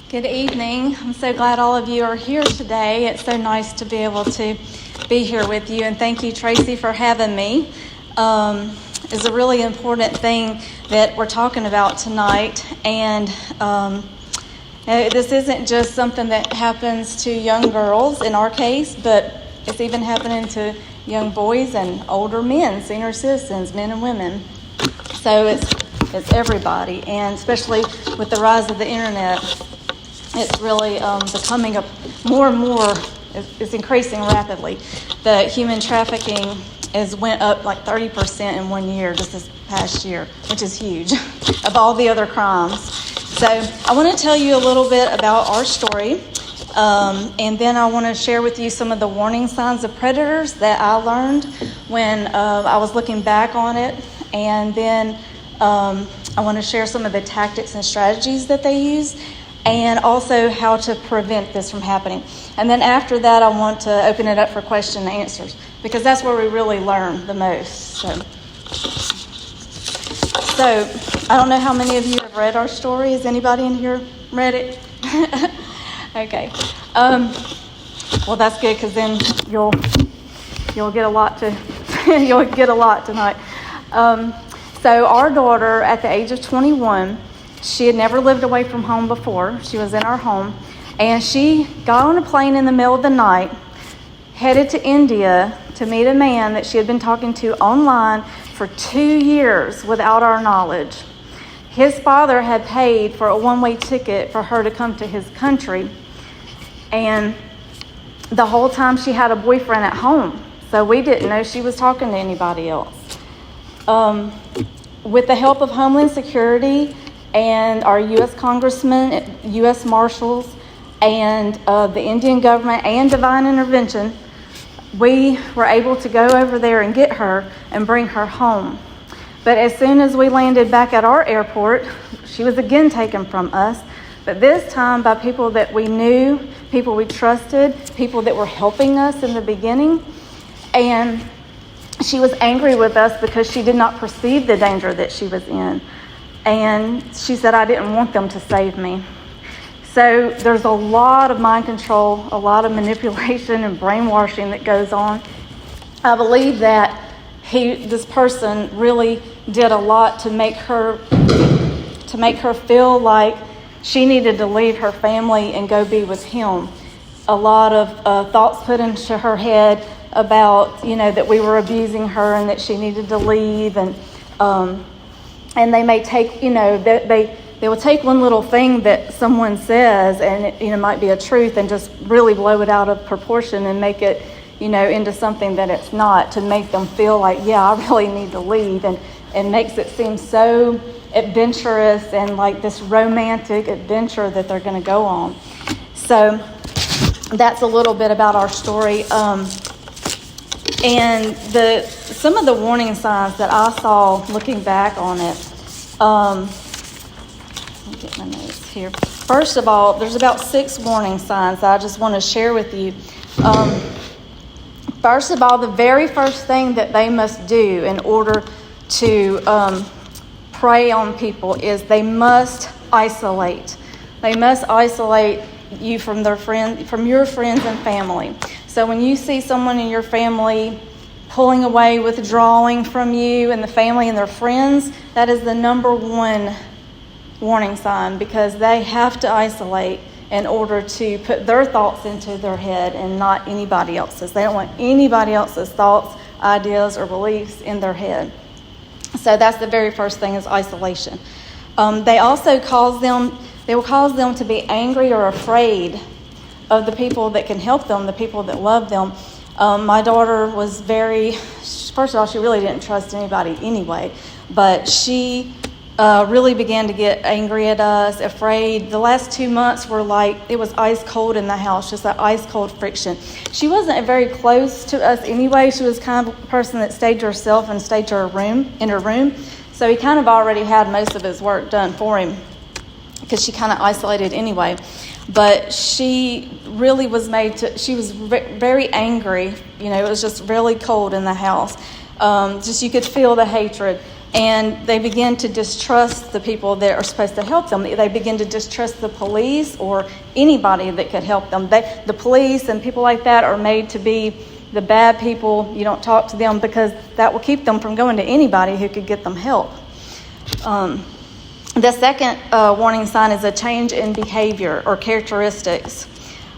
Good evening. I'm so glad all of you are here today. It's so nice to be able to be here with you. And thank you, Tracy, for having me. It's a really important thing that we're talking about tonight. And this isn't just something that happens to young girls in our case, but it's even happening to young boys and older men, senior citizens, men and women. So it's everybody. And especially with the rise of the internet, it's really becoming more and more, it's increasing rapidly. The human trafficking went up like 30% in 1 year, just this past year, which is huge, of all the other crimes. So I want to tell you a little bit about our story, and then I want to share with you some of the warning signs of predators that I learned when I was looking back on it, and then I want to share some of the tactics and strategies that they use, and also how to prevent this from happening. And then after that, I want to open it up for question and answers, because that's where we really learn the most. So I don't know how many of you have read our story. Has anybody in here read it? Okay. Well, that's good, because then you'll get a lot you'll get a lot tonight. So our daughter, at the age of 21, she had never lived away from home before. She was in our home. And she got on a plane in the middle of the night, headed to India to meet a man that she had been talking to online for 2 years without our knowledge. His father had paid for a one-way ticket for her to come to his country. And the whole time she had a boyfriend at home. So we didn't know she was talking to anybody else. With the help of Homeland Security and our U.S. congressmen, U.S. Marshals, and the Indian government and divine intervention, we were able to go over there and get her and bring her home. But as soon as we landed back at our airport, she was again taken from us, but this time by people that we knew, people we trusted, people that were helping us in the beginning. And she was angry with us because she did not perceive the danger that she was in. And she said, I didn't want them to save me. So there's a lot of mind control, a lot of manipulation and brainwashing that goes on. I believe that this person really did a lot to make her feel like she needed to leave her family and go be with him. A lot of thoughts put into her head about, that we were abusing her and that she needed to leave, and they may take, they will take one little thing that someone says, and it might be a truth, and just really blow it out of proportion and make it, into something that it's not, to make them feel like, yeah, I really need to leave, and makes it seem so adventurous and like this romantic adventure that they're going to go on. So that's a little bit about our story. And some of the warning signs that I saw looking back on it, let me get my notes here. First of all, there's about 6 warning signs that I just want to share with you. First of all, the very first thing that they must do in order to prey on people is they must isolate. They must isolate you from your friends and family. So when you see someone in your family pulling away, withdrawing from you and the family and their friends, that is the number one warning sign, because they have to isolate in order to put their thoughts into their head and not anybody else's. They don't want anybody else's thoughts, ideas, or beliefs in their head. So that's the very first thing, is isolation. They also will cause them to be angry or afraid of the people that can help them, the people that love them. My daughter was first of all, she really didn't trust anybody anyway, but she really began to get angry at us, afraid. The last 2 months were like, it was ice cold in the house, just that ice cold friction. She wasn't very close to us anyway. She was kind of a person that stayed to herself and stayed to in her room. So he kind of already had most of his work done for him. because she kind of isolated anyway. But she really was she was very angry. It was just really cold in the house. Just you could feel the hatred. And they begin to distrust the people that are supposed to help them. They begin to distrust the police or anybody that could help them. The police and people like that are made to be the bad people. You don't talk to them because that will keep them from going to anybody who could get them help. The second warning sign is a change in behavior or characteristics.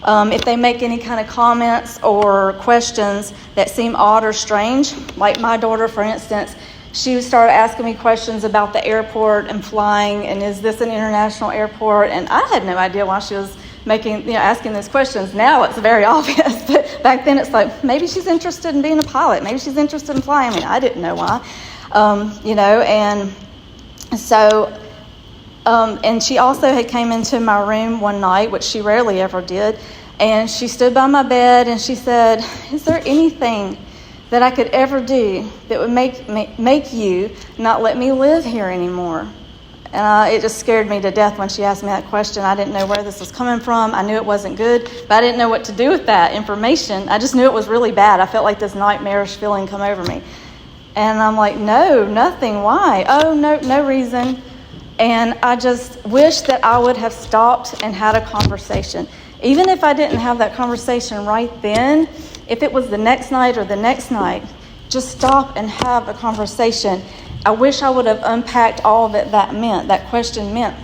If they make any kind of comments or questions that seem odd or strange, like my daughter, for instance, she started asking me questions about the airport and flying, and is this an international airport? And I had no idea why she was asking these questions. Now it's very obvious, but back then it's like, maybe she's interested in being a pilot. Maybe she's interested in flying. I mean, I didn't know why, and so, and she also had came into my room one night, which she rarely ever did, and she stood by my bed and she said, is there anything that I could ever do that would make you not let me live here anymore? And it just scared me to death when she asked me that question. I didn't know where this was coming from. I knew it wasn't good, but I didn't know what to do with that information. I just knew it was really bad. I felt like this nightmarish feeling come over me. And I'm like, no, nothing. Why? Oh, no reason. And I just wish that I would have stopped and had a conversation. Even if I didn't have that conversation right then, if it was the next night or the next night, just stop and have a conversation. I wish I would have unpacked all that question meant.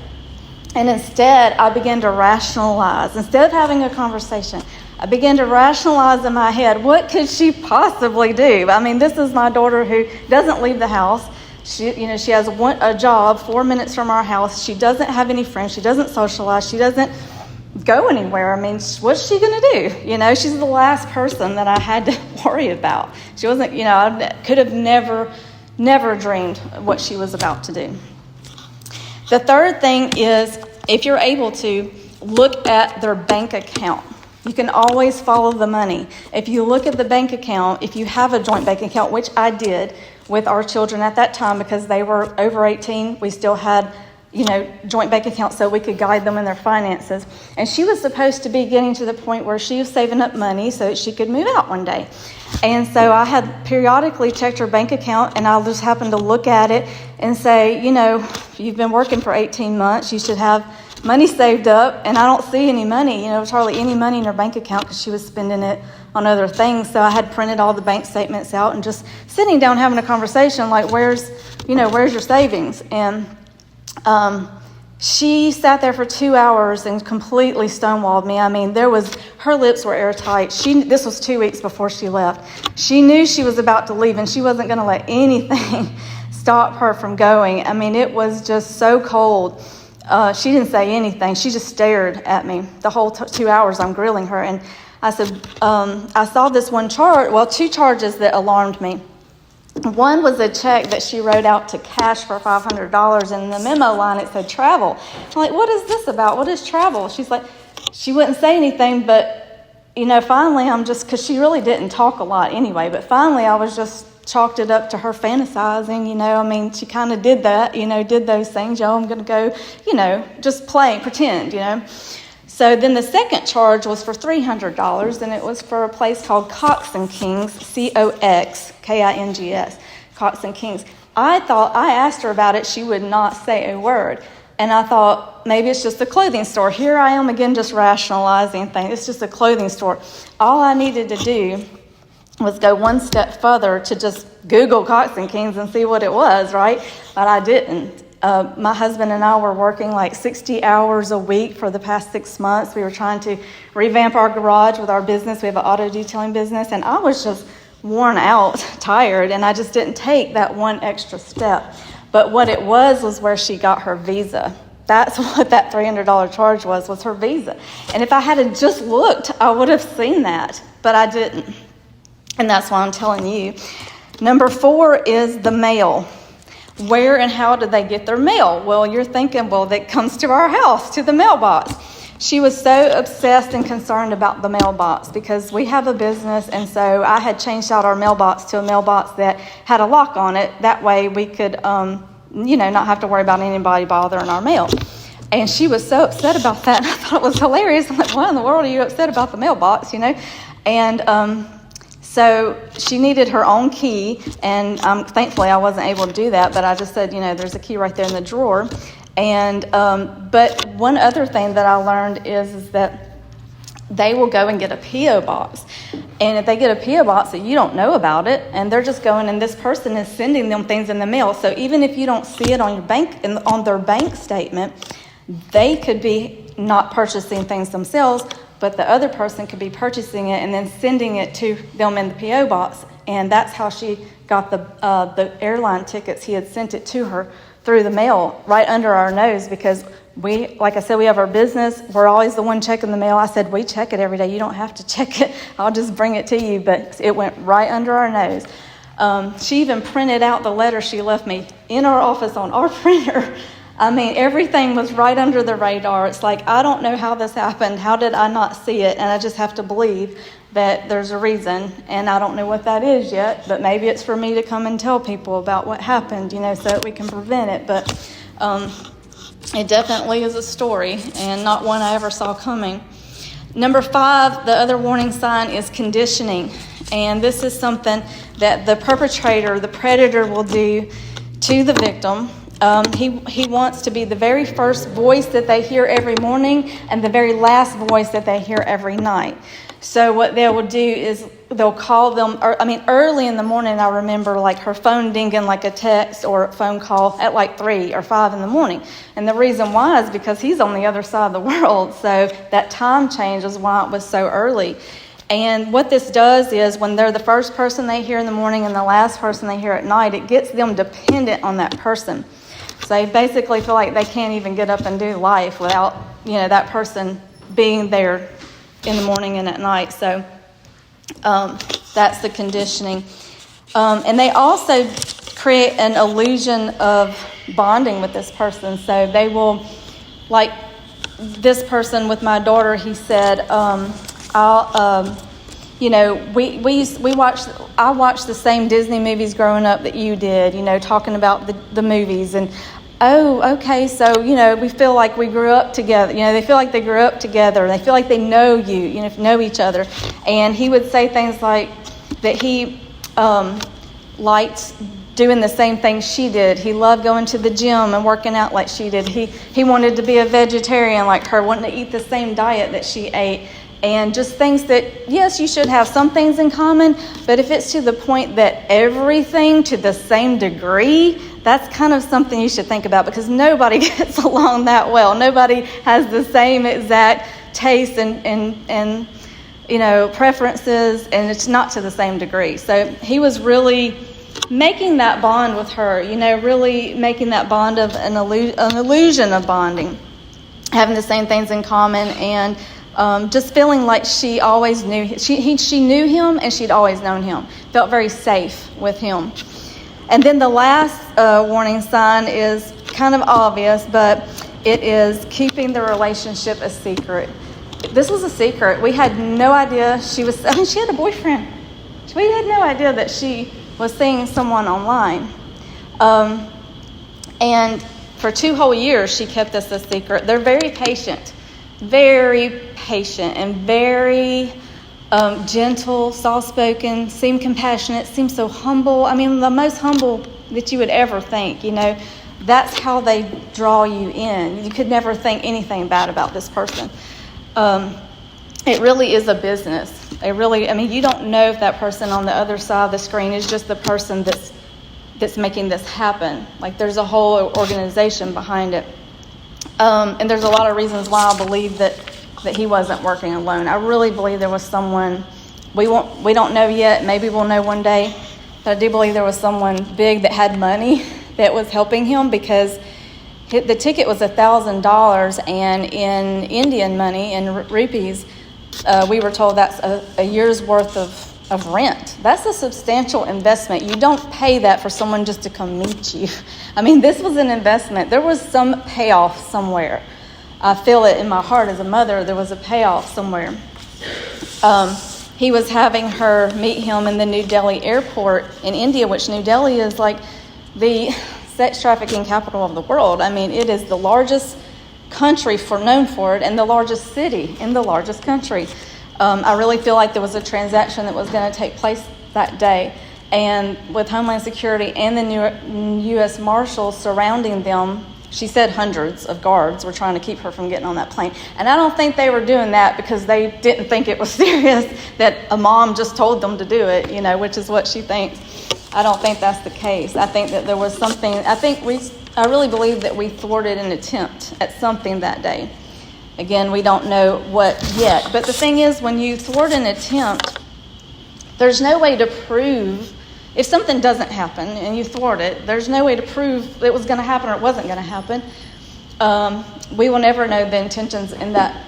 And instead, I began to rationalize. Instead of having a conversation, I began to rationalize in my head, what could she possibly do? I mean, this is my daughter who doesn't leave the house. She has a job 4 minutes from our house. She doesn't have any friends. She doesn't socialize. She doesn't go anywhere. I mean, what's she going to do? She's the last person that I had to worry about. She wasn't, I could have never dreamed what she was about to do. The third thing is, if you're able to, look at their bank account. You can always follow the money. If you look at the bank account, if you have a joint bank account, which I did with our children at that time because they were over 18, we still had joint bank accounts so we could guide them in their finances. And she was supposed to be getting to the point where she was saving up money so that she could move out one day. And so I had periodically checked her bank account, and I just happened to look at it and say, you've been working for 18 months, you should have money saved up, and I don't see any money. There's hardly any money in her bank account because she was spending it on other things. So I had printed all the bank statements out and just sitting down having a conversation like, where's your savings? And she sat there for 2 hours and completely stonewalled me. I mean, her lips were airtight. This was 2 weeks before she left. She knew she was about to leave, and she wasn't going to let anything stop her from going. I mean, it was just so cold. She didn't say anything. She just stared at me the whole 2 hours I'm grilling her. And I said, I saw this two charges that alarmed me. One was a check that she wrote out to cash for $500, and in the memo line it said travel. I'm like, what is this about? What is travel? She's like, she wouldn't say anything, but finally because she really didn't talk a lot anyway, but finally I was just chalked it up to her fantasizing, I mean, she kind of did that, did those things, I'm going to go, just play, pretend, So then the second charge was for $300, and it was for a place called Cox and Kings, COXKINGS, Cox and Kings. I asked her about it, she would not say a word. And I thought, maybe it's just a clothing store. Here I am again just rationalizing things. It's just a clothing store. All I needed to do was go one step further to just Google Cox and Kings and see what it was, right? But I didn't. My husband and I were working like 60 hours a week for the past 6 months. We were trying to revamp our garage with our business. We have an auto detailing business, and I was just worn out, tired, and I just didn't take that one extra step. But what it was where she got her visa. That's what that $300 charge was her visa. And if I had just looked, I would have seen that, but I didn't. And that's why I'm telling you. Number 4 is the mail. Where and how did they get their mail? Well, you're thinking, that comes to our house, to the mailbox. She was so obsessed and concerned about the mailbox because we have a business, and so I had changed out our mailbox to a mailbox that had a lock on it. That way we could, not have to worry about anybody bothering our mail. And she was so upset about that. And I thought it was hilarious. I'm like, why in the world are you upset about the mailbox, And so she needed her own key. And thankfully, I wasn't able to do that. But I just said, there's a key right there in the drawer. And but one other thing that I learned is that they will go and get a P.O. box. And if they get a P.O. box that you don't know about it, and they're just going, and this person is sending them things in the mail. So even if you don't see it on your on their bank statement, they could be not purchasing things themselves, but the other person could be purchasing it and then sending it to them in the P.O. box. And that's how she got the airline tickets. He had sent it to her through the mail right under our nose, because like I said, we have our business. We're always the one checking the mail. I said, we check it every day. You don't have to check it. I'll just bring it to you. But it went right under our nose. She even printed out the letter she left me in our office on our printer. I mean, everything was right under the radar. It's like, I don't know how this happened. How did I not see it? And I just have to believe that there's a reason. And I don't know what that is yet. But maybe it's for me to come and tell people about what happened, so that we can prevent it. But it definitely is a story, and not one I ever saw coming. Number 5, the other warning sign is conditioning. And this is something that the perpetrator, the predator, will do to the victim. He wants to be the very first voice that they hear every morning and the very last voice that they hear every night. So what they will do is they'll call them, early in the morning, I remember like her phone dinging like a text or a phone call at like 3 or 5 in the morning. And the reason why is because he's on the other side of the world. So that time change is why it was so early. And what this does is when they're the first person they hear in the morning and the last person they hear at night, it gets them dependent on that person. So they basically feel like they can't even get up and do life without, that person being there in the morning and at night. So that's the conditioning. And they also create an illusion of bonding with this person. So they will, like this person with my daughter, he said, I watched the same Disney movies growing up that you did, talking about the movies. And, oh, okay, so, we feel like we grew up together. They feel like they grew up together. They feel like they know you, know each other. And he would say things like that he liked doing the same thing she did. He loved going to the gym and working out like she did. He wanted to be a vegetarian like her, wanting to eat the same diet that she ate. And just things that, yes, you should have some things in common, but if it's to the point that everything to the same degree, that's kind of something you should think about, because nobody gets along that well. Nobody has the same exact taste and preferences, and it's not to the same degree. So he was really making that bond with her, really making that bond of an illusion of bonding, having the same things in common, and just feeling like she always knew. She knew him, and she'd always known him. Felt very safe with him. And then the last warning sign is kind of obvious, but it is keeping the relationship a secret. This was a secret. We had no idea she had a boyfriend. We had no idea that she was seeing someone online. And for 2 whole years, she kept this a secret. They're very patient and very gentle, soft-spoken, seem compassionate, seem so humble. The most humble that you would ever think, That's how they draw you in. You could never think anything bad about this person. It really is a business. You don't know if that person on the other side of the screen is just the person that's making this happen. Like, there's a whole organization behind it. And there's a lot of reasons why I believe that he wasn't working alone. I really believe there was someone, we don't know yet, maybe we'll know one day, but I do believe there was someone big that had money that was helping him, because the ticket was $1,000, and in Indian money, in rupees, we were told that's a year's worth of rent. That's a substantial investment. You don't pay that for someone just to come meet you. This was an investment. There was some payoff somewhere. I feel it in my heart as a mother. There was a payoff somewhere. He was having her meet him in the New Delhi airport in India, which New Delhi is like the sex trafficking capital of the world. It is the largest country known for it, and the largest city in the largest country. I really feel like there was a transaction that was going to take place that day. And with Homeland Security and the U.S. Marshals surrounding them, she said hundreds of guards were trying to keep her from getting on that plane. And I don't think they were doing that because they didn't think it was serious, that a mom just told them to do it, which is what she thinks. I don't think that's the case. I think that there was something, I really believe that we thwarted an attempt at something that day. Again, we don't know what yet. But the thing is, when you thwart an attempt, there's no way to prove. If something doesn't happen and you thwart it, there's no way to prove it was going to happen or it wasn't going to happen. We will never know the intentions in that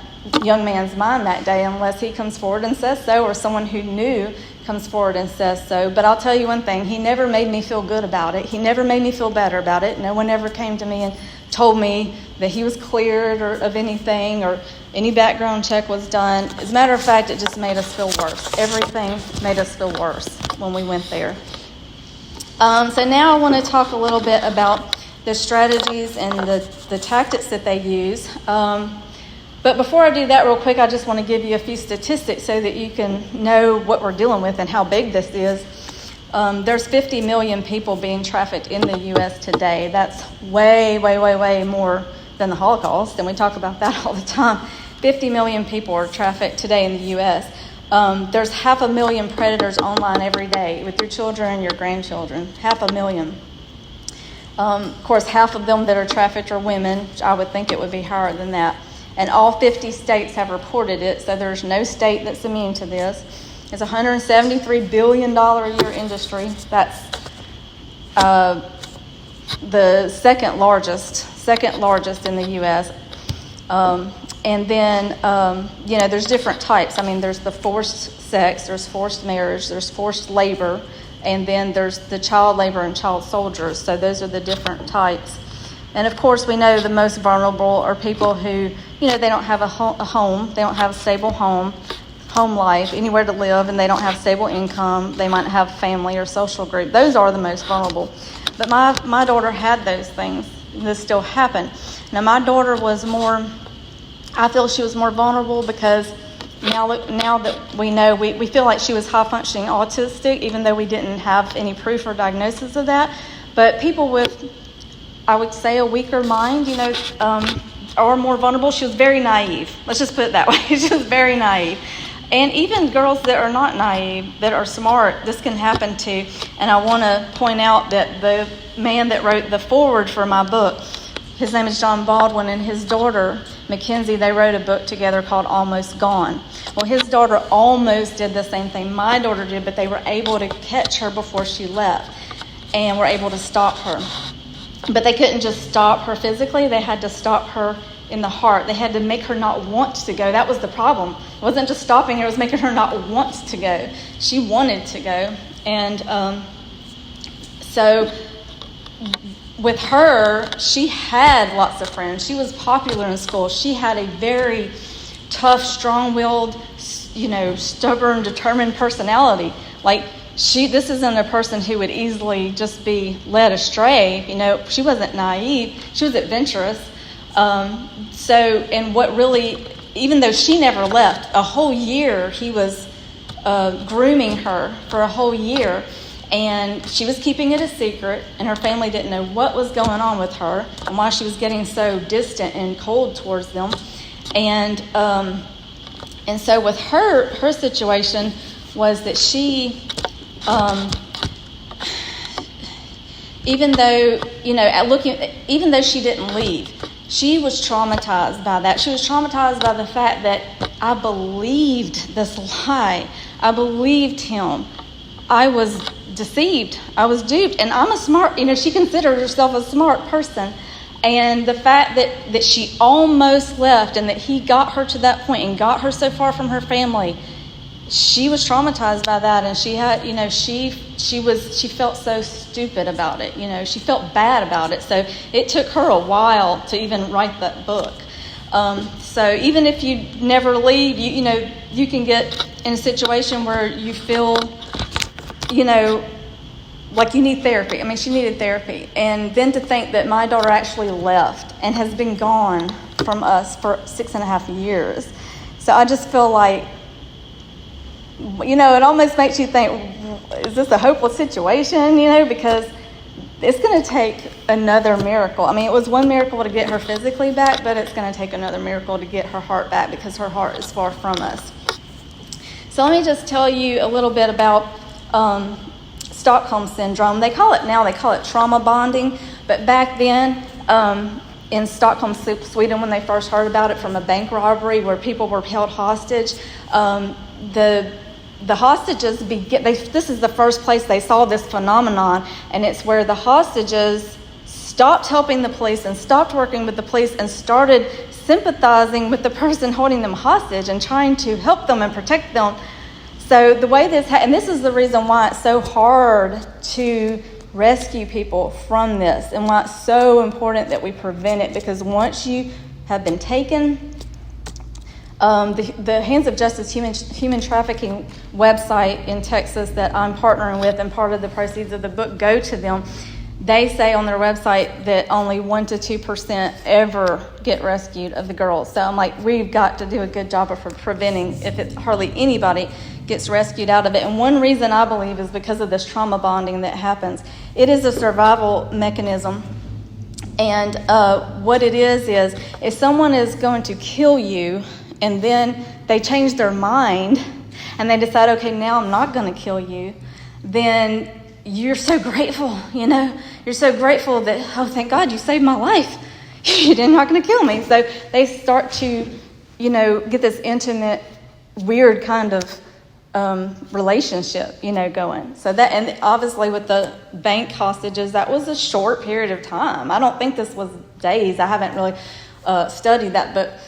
young man's mind that day unless he comes forward and says so, or someone who knew comes forward and says so. But I'll tell you one thing, he never made me feel good about it. He never made me feel better about it. No one ever came to me and told me that he was cleared or of anything, or any background check was done. As a matter of fact, it just made us feel worse. Everything made us feel worse when we went there. So now I want to talk a little bit about the strategies and the tactics that they use. But before I do that real quick, I just want to give you a few statistics so that you can know what we're dealing with and how big this is. There's 50 million people being trafficked in the U.S. today. That's way, way, way, way more than the Holocaust, and we talk about that all the time. 50 million people are trafficked today in the U.S. There's 500,000 predators online every day with your children and your grandchildren. 500,000. Of course, half of them that are trafficked are women. I would think it would be higher than that. And all 50 states have reported it, so there's no state that's immune to this. It's a $173 billion a year industry. That's the second largest in the U.S. And then, there's different types. I mean, there's the forced sex, there's forced marriage, there's forced labor, and then there's the child labor and child soldiers. So those are the different types. And of course, we know the most vulnerable are people who, they don't have a home, they don't have a stable home life, anywhere to live, and they don't have stable income. They might have family or social group. Those are the most vulnerable. But my daughter had those things. This still happened. Now, my daughter was I feel she was more vulnerable because now that we know, we feel like she was high-functioning autistic, even though we didn't have any proof or diagnosis of that. But people with, I would say, a weaker mind, are more vulnerable. She was very naive. Let's just put it that way. She was very naive. And even girls that are not naive, that are smart, this can happen to. And I want to point out that the man that wrote the foreword for my book, his name is John Baldwin, and his daughter, Mackenzie, they wrote a book together called Almost Gone. Well, his daughter almost did the same thing my daughter did, but they were able to catch her before she left and were able to stop her. But they couldn't just stop her physically. They had to stop her in the heart. They had to make her not want to go. That was the problem. It wasn't just stopping her, it was making her not want to go. She wanted to go. And so with her, she had lots of friends. She was popular in school. She had a very tough, strong-willed, stubborn, determined personality. This isn't a person who would easily just be led astray. She wasn't naive. She was adventurous. And what really, even though she never left, a whole year he was grooming her for a whole year. And she was keeping it a secret, and her family didn't know what was going on with her and why she was getting so distant and cold towards them. And so with her situation was that she, even though she didn't leave, she was traumatized by that. She was traumatized by the fact that I believed this lie. I believed him. I was deceived. I was duped. And I'm a smart, she considered herself a smart person. And the fact that she almost left and that he got her to that point and got her so far from her family, she was traumatized by that. And she had, she felt so stupid about it. She felt bad about it. So it took her a while to even write that book. So even if you never leave, you can get in a situation where you feel, like you need therapy. I mean, she needed therapy. And then to think that my daughter actually left and has been gone from us for 6.5 years. So I just feel like, it almost makes you think, is this a hopeless situation, because it's going to take another miracle. I mean, it was one miracle to get her physically back, but it's going to take another miracle to get her heart back because her heart is far from us. So let me just tell you a little bit about Stockholm syndrome. They call it trauma bonding, but back then in Stockholm, Sweden, when they first heard about it from a bank robbery where people were held hostage, the hostages this is the first place they saw this phenomenon, and it's where the hostages stopped helping the police and stopped working with the police and started sympathizing with the person holding them hostage and trying to help them and protect them. So the way and this is the reason why it's so hard to rescue people from this and why it's so important that we prevent it, because once you have been taken, the Hands of Justice human trafficking website in Texas that I'm partnering with, and part of the proceeds of the book go to them, they say on their website that only 1% to 2% ever get rescued of the girls. So I'm like, we've got to do a good job of preventing if it's hardly anybody gets rescued out of it. And one reason I believe is because of this trauma bonding that happens. It is a survival mechanism. And what it is if someone is going to kill you and then they change their mind and they decide, okay, now I'm not going to kill you, then you're so grateful, You're so grateful that, oh, thank God you saved my life. You're not going to kill me. So they start to, get this intimate, weird kind of relationship, going. So that, and obviously with the bank hostages, that was a short period of time. I don't think this was days. I haven't really studied that, but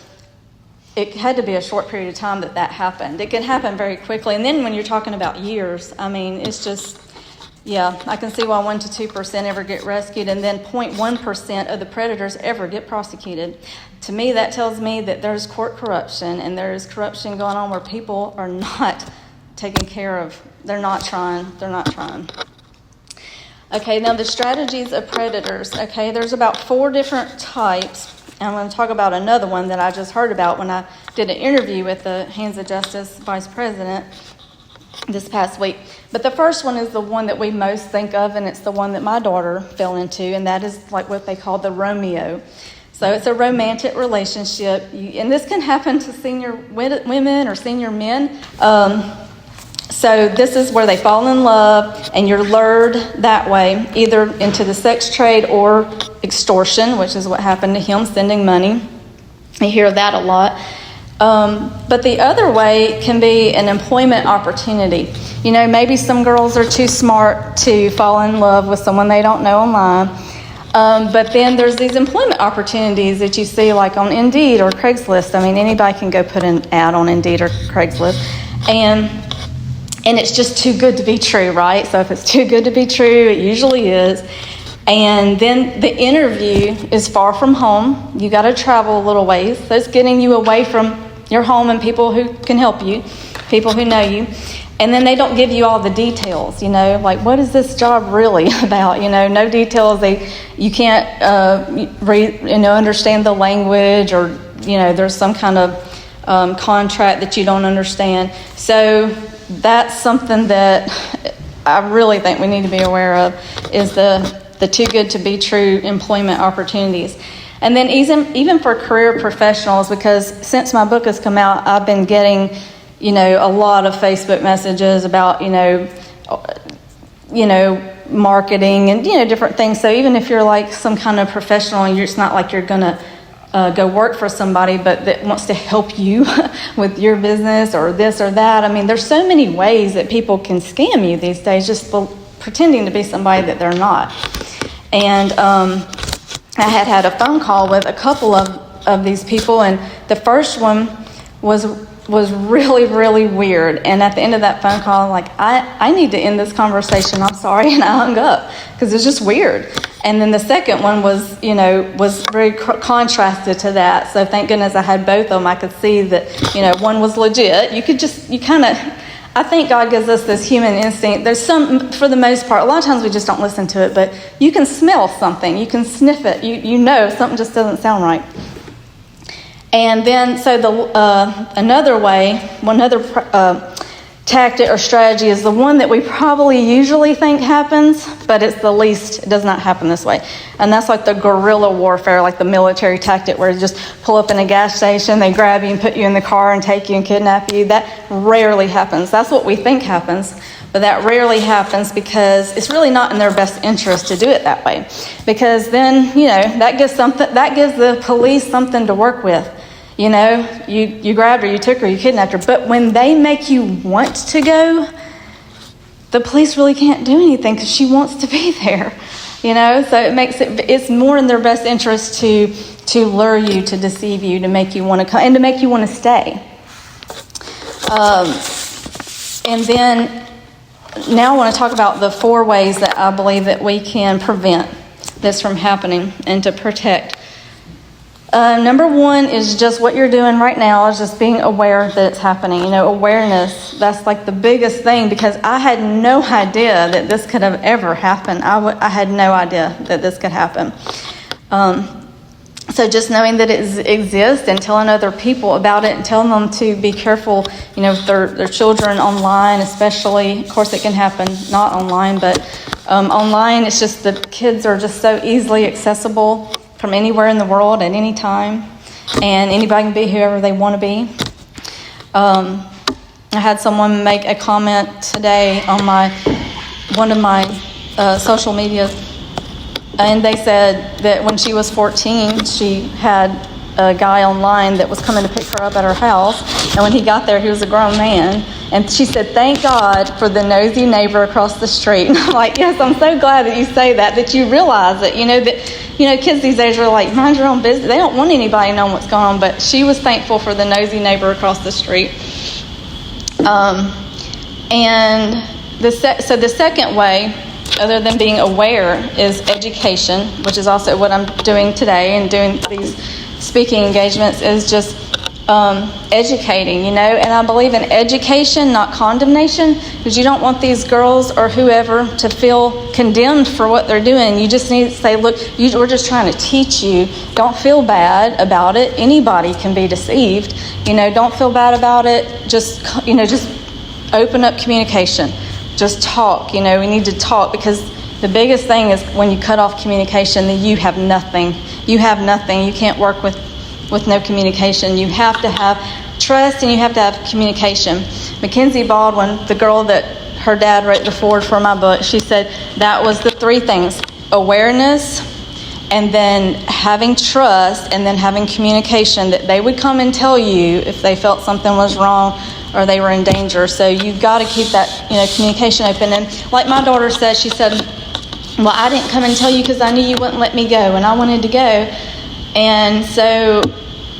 it had to be a short period of time that happened. It can happen very quickly. And then when you're talking about years, I mean, it's just, yeah, I can see why 1% to 2% ever get rescued, and then 0.1% of the predators ever get prosecuted. To me, that tells me that there's court corruption, and there's corruption going on where people are not taken care of. They're not trying. Okay, now the strategies of predators. Okay, there's about 4 different types. And I'm going to talk about another one that I just heard about when I did an interview with the Hands of Justice Vice President this past week. But the first one is the one that we most think of, and it's the one that my daughter fell into, and that is like what they call the Romeo. So it's a romantic relationship, and this can happen to senior women or senior men. So this is where they fall in love, and you're lured that way, either into the sex trade or extortion, which is what happened to him, sending money. You hear that a lot. But the other way can be an employment opportunity. Maybe some girls are too smart to fall in love with someone they don't know online. But then there's these employment opportunities that you see like on Indeed or Craigslist. I mean, anybody can go put an ad on Indeed or Craigslist. And it's just too good to be true, right? So if it's too good to be true, it usually is. And then the interview is far from home. You got to travel a little ways. So it's getting you away from your home and people who can help you, people who know you. And then they don't give you all the details, like what is this job really about? No details. You can't read, understand the language, or there's some kind of contract that you don't understand. So that's something that I really think we need to be aware of, is the too good to be true employment opportunities. And then even for career professionals, because since my book has come out, I've been getting, a lot of Facebook messages about, marketing and, different things. So even if you're like some kind of professional, and it's not like you're going to go work for somebody, but that wants to help you with your business or this or that. I mean, there's so many ways that people can scam you these days, just pretending to be somebody that they're not. And I had a phone call with a couple of these people, and the first one was really, really weird. And at the end of that phone call, I'm like, I need to end this conversation. I'm sorry. And I hung up because it's just weird. And then the second one was very contrasted to that. So thank goodness I had both of them. I could see that, one was legit. I think God gives us this human instinct. There's some, for the most part, a lot of times we just don't listen to it, but you can smell something. You can sniff it. You know something just doesn't sound right. And then, so one other tactic or strategy is the one that we probably usually think happens, but it's the least, it does not happen this way. And that's like the guerrilla warfare, like the military tactic where you just pull up in a gas station, they grab you and put you in the car and take you and kidnap you. That rarely happens. That's what we think happens, but that rarely happens because it's really not in their best interest to do it that way. Because then, that gives the police something to work with. You grabbed her, you took her, you kidnapped her. But when they make you want to go, the police really can't do anything because she wants to be there. So it's more in their best interest to lure you, to deceive you, to make you want to come, and to make you want to stay. And then now I want to talk about the 4 ways that I believe that we can prevent this from happening and to protect. Number 1 is just what you're doing right now, is just being aware that it's happening. Awareness, that's like the biggest thing, because I had no idea that this could have ever happened. I had no idea that this could happen. So just knowing that it exists and telling other people about it and telling them to be careful, with their children online especially. Of course, it can happen not online, but online, it's just the kids are just so easily accessible from anywhere in the world at any time, and anybody can be whoever they want to be. I had someone make a comment today on one of my social media, and they said that when she was 14, she had a guy online that was coming to pick her up at her house, and when he got there, he was a grown man, and she said, "Thank God for the nosy neighbor across the street." And I'm like, yes, I'm so glad that you say that you realize it, that kids these days are like, mind your own business. They don't want anybody knowing what's going on, but she was thankful for the nosy neighbor across the street. And the second way, other than being aware, is education, which is also what I'm doing today and doing these speaking engagements, is just educating, and I believe in education, not condemnation, because you don't want these girls or whoever to feel condemned for what they're doing. You just need to say, look, we're just trying to teach you. Don't feel bad about it. Anybody can be deceived. Don't feel bad about it. Just open up communication. Just talk. We need to talk, because the biggest thing is when you cut off communication, then you have nothing. You have nothing. You can't work with no communication. You have to have trust, and you have to have communication. Mackenzie Baldwin, the girl that her dad wrote the foreword for my book, she said that was the 3 things: awareness, and then having trust, and then having communication, that they would come and tell you if they felt something was wrong or they were in danger. So you've got to keep that communication open. And like my daughter said, she said, well, I didn't come and tell you because I knew you wouldn't let me go, and I wanted to go. And so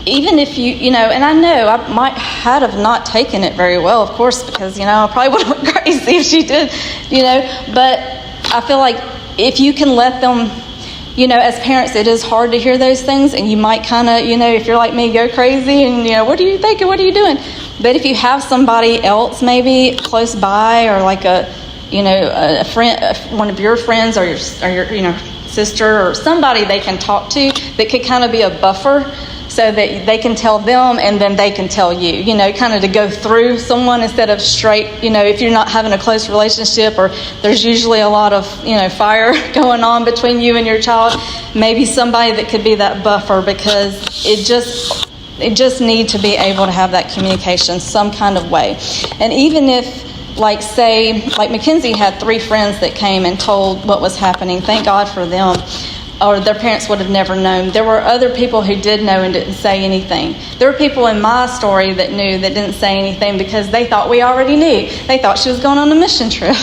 even if and I know I might have not taken it very well, of course, because, I probably would have went crazy if she did, but I feel like if you can let them, as parents, it is hard to hear those things, and you might kind of, if you're like me, go crazy and, what are you thinking? What are you doing? But if you have somebody else maybe close by, or like a friend, one of your friends, or your sister, or somebody they can talk to that could kind of be a buffer, so that they can tell them and then they can tell you, kind of to go through someone instead of straight, if you're not having a close relationship, or there's usually a lot of, fire going on between you and your child, maybe somebody that could be that buffer, because it just need to be able to have that communication some kind of way. And even if, like Mackenzie had 3 friends that came and told what was happening, thank God for them, or their parents would have never known. There were other people who did know and didn't say anything. There were people in my story that knew that didn't say anything because they thought we already knew. They thought she was going on a mission trip,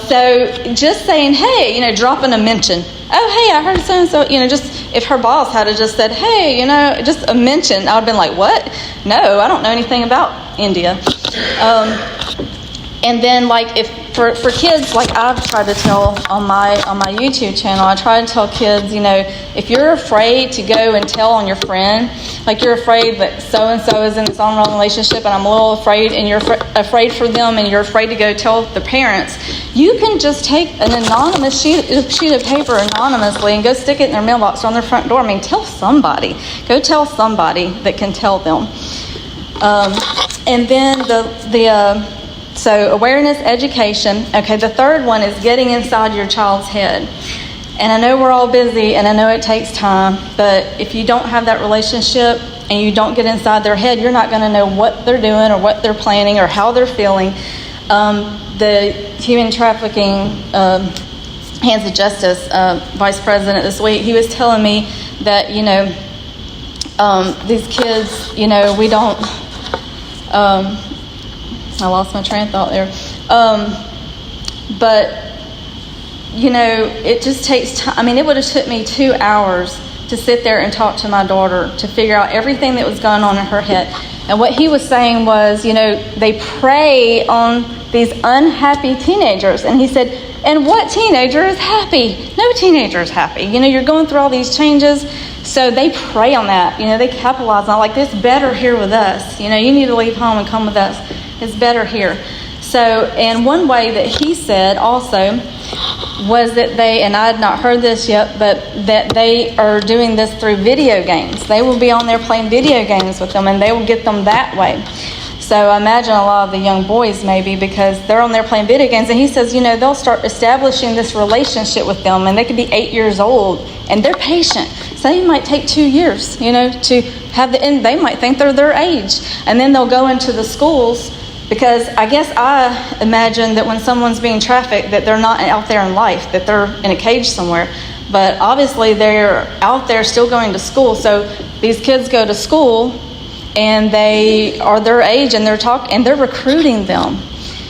So just saying, hey, dropping a mention. Oh, hey, I heard so-and-so, just if her boss had just said, hey, just a mention, I would have been like, what? No, I don't know anything about India. And then, like, if for kids, like I've tried to tell on my YouTube channel, I try to tell kids, if you're afraid to go and tell on your friend, like you're afraid that so-and-so is in this unwrong relationship and I'm a little afraid, and you're afraid for them and you're afraid to go tell the parents, you can just take an anonymous sheet of paper anonymously and go stick it in their mailbox or on their front door. I mean, tell somebody. Go tell somebody that can tell them. And then so awareness, education. Okay, the third one is getting inside your child's head. And I know we're all busy and I know it takes time, but if you don't have that relationship and you don't get inside their head, you're not going to know what they're doing or what they're planning or how they're feeling. The human trafficking Hands of Justice vice president this week, he was telling me that, these kids, we don't... I lost my train of thought there. But, it just takes time. I mean, it would have took me 2 hours to sit there and talk to my daughter to figure out everything that was going on in her head. And what he was saying was, they prey on these unhappy teenagers. And he said, and what teenager is happy? No teenager is happy. You're going through all these changes. So they prey on that. They capitalize on it. Like, it's better here with us. You need to leave home and come with us. It's better here. So, and one way that he said also was that and I had not heard this yet, but that they are doing this through video games. They will be on there playing video games with them, and they will get them that way. So I imagine a lot of the young boys maybe, because they're on there playing video games. And he says, they'll start establishing this relationship with them, and they could be 8 years old, and they're patient. So it might take 2 years, to have and they might think they're their age. And then they'll go into the schools, because I guess I imagine that when someone's being trafficked, that they're not out there in life, that they're in a cage somewhere. But obviously they're out there still going to school. So these kids go to school, and they are their age, and they're recruiting them.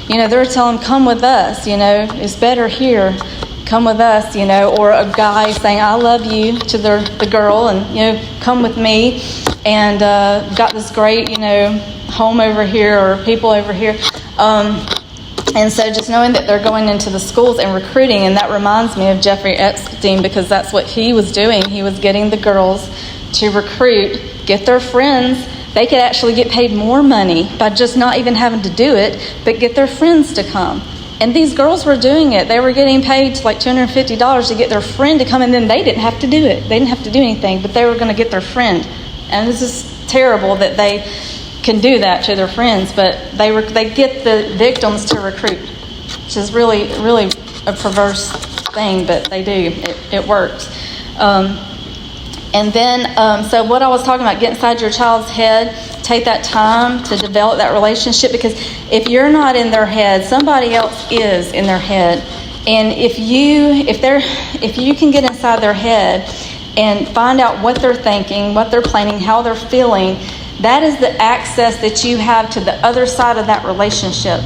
They're telling them, come with us, it's better here. Come with us, or a guy saying, I love you to the girl, and, come with me, and got this great, home over here or people over here. And so just knowing that they're going into the schools and recruiting, and that reminds me of Jeffrey Epstein, because that's what he was doing. He was getting the girls to recruit, get their friends. They could actually get paid more money by just not even having to do it, but get their friends to come. And these girls were doing it. They were getting paid like $250 to get their friend to come, and then they didn't have to do it. They didn't have to do anything, but they were going to get their friend. And this is terrible that they can do that to their friends, but they get the victims to recruit, which is really, really a perverse thing, but they do. It works. And then, so what I was talking about, get inside your child's head, take that time to develop that relationship, because if you're not in their head, somebody else is in their head. And if you can get inside their head and find out what they're thinking, what they're planning, how they're feeling, that is the access that you have to the other side of that relationship.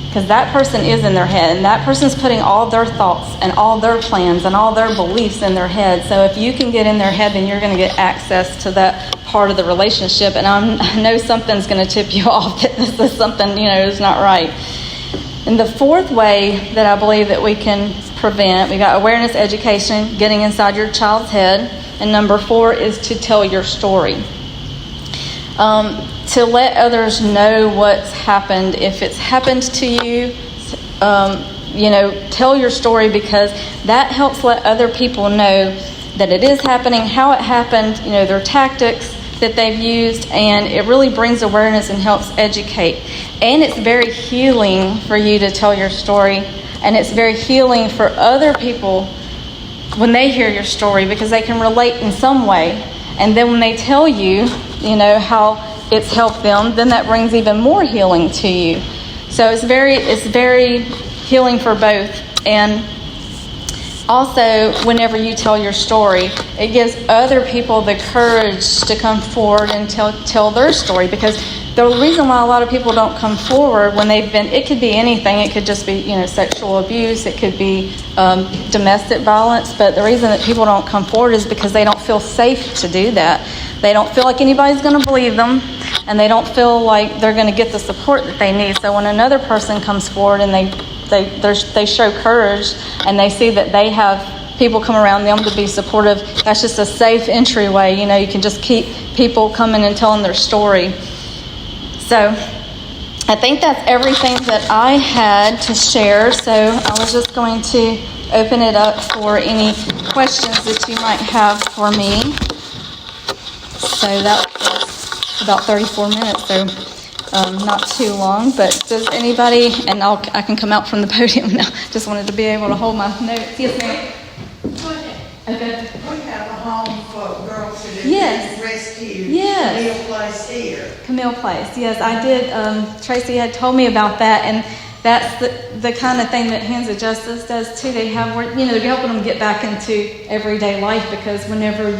Because that person is in their head, and that person's putting all their thoughts and all their plans and all their beliefs in their head. So if you can get in their head, then you're going to get access to that part of the relationship. And I know something's going to tip you off that this is something, is not right. And the fourth way that I believe that we can prevent, we got awareness, education, getting inside your child's head. And number 4 is to tell your story. To let others know what's happened. If it's happened to you, tell your story, because that helps let other people know that it is happening, how it happened, their tactics that they've used, and it really brings awareness and helps educate. And it's very healing for you to tell your story, and it's very healing for other people when they hear your story, because they can relate in some way. And then when they tell you, how it's helped them, then that brings even more healing to you. So it's very healing for both. And also, whenever you tell your story, it gives other people the courage to come forward and tell their story. Because the reason why a lot of people don't come forward when they've been, it could be anything. It could just be, sexual abuse. It could be domestic violence. But the reason that people don't come forward is because they don't feel safe to do that. They don't feel like anybody's going to believe them, and they don't feel like they're going to get the support that they need. So when another person comes forward and they they show courage, and they see that they have people come around them to be supportive. That's just a safe entryway. You can just keep people coming and telling their story. So I think that's everything that I had to share. So I was just going to open it up for any questions that you might have for me. So that was about 34 minutes, so not too long. But does anybody, and I can come out from the podium now. Just wanted to be able to hold my notes. Yes, ma'am. Go ahead. Okay. We have a home for girls who have Yes. been rescued. Yes. Camille Place here. Camille Place. Yes, I did. Tracy had told me about that, and that's the kind of thing that Hands of Justice does too. They have, they're helping them get back into everyday life, because whenever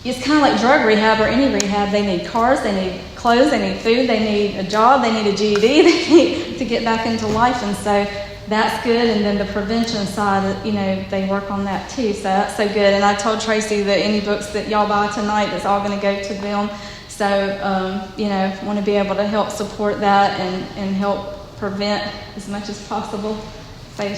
it's kind of like drug rehab or any rehab. They need cars, they need clothes, they need food, they need a job, they need a GED, they need to get back into life. And so that's good. And then the prevention side, they work on that too. So that's so good. And I told Tracy that any books that y'all buy tonight, it's all going to go to them. So, want to be able to help support that and help prevent as much as possible. I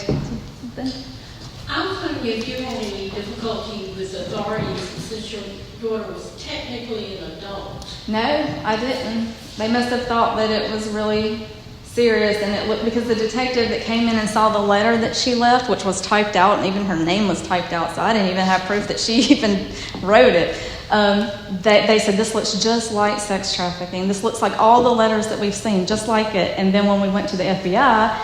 was wondering if you had any difficulty with authorities since your daughter was technically an adult. No, I didn't. They must have thought that it was really serious, and it looked, because the detective that came in and saw the letter that she left, which was typed out, and even her name was typed out, so I didn't even have proof that she even wrote it. They said, this looks just like sex trafficking. This looks like all the letters that we've seen, just like it. And then when we went to the FBI,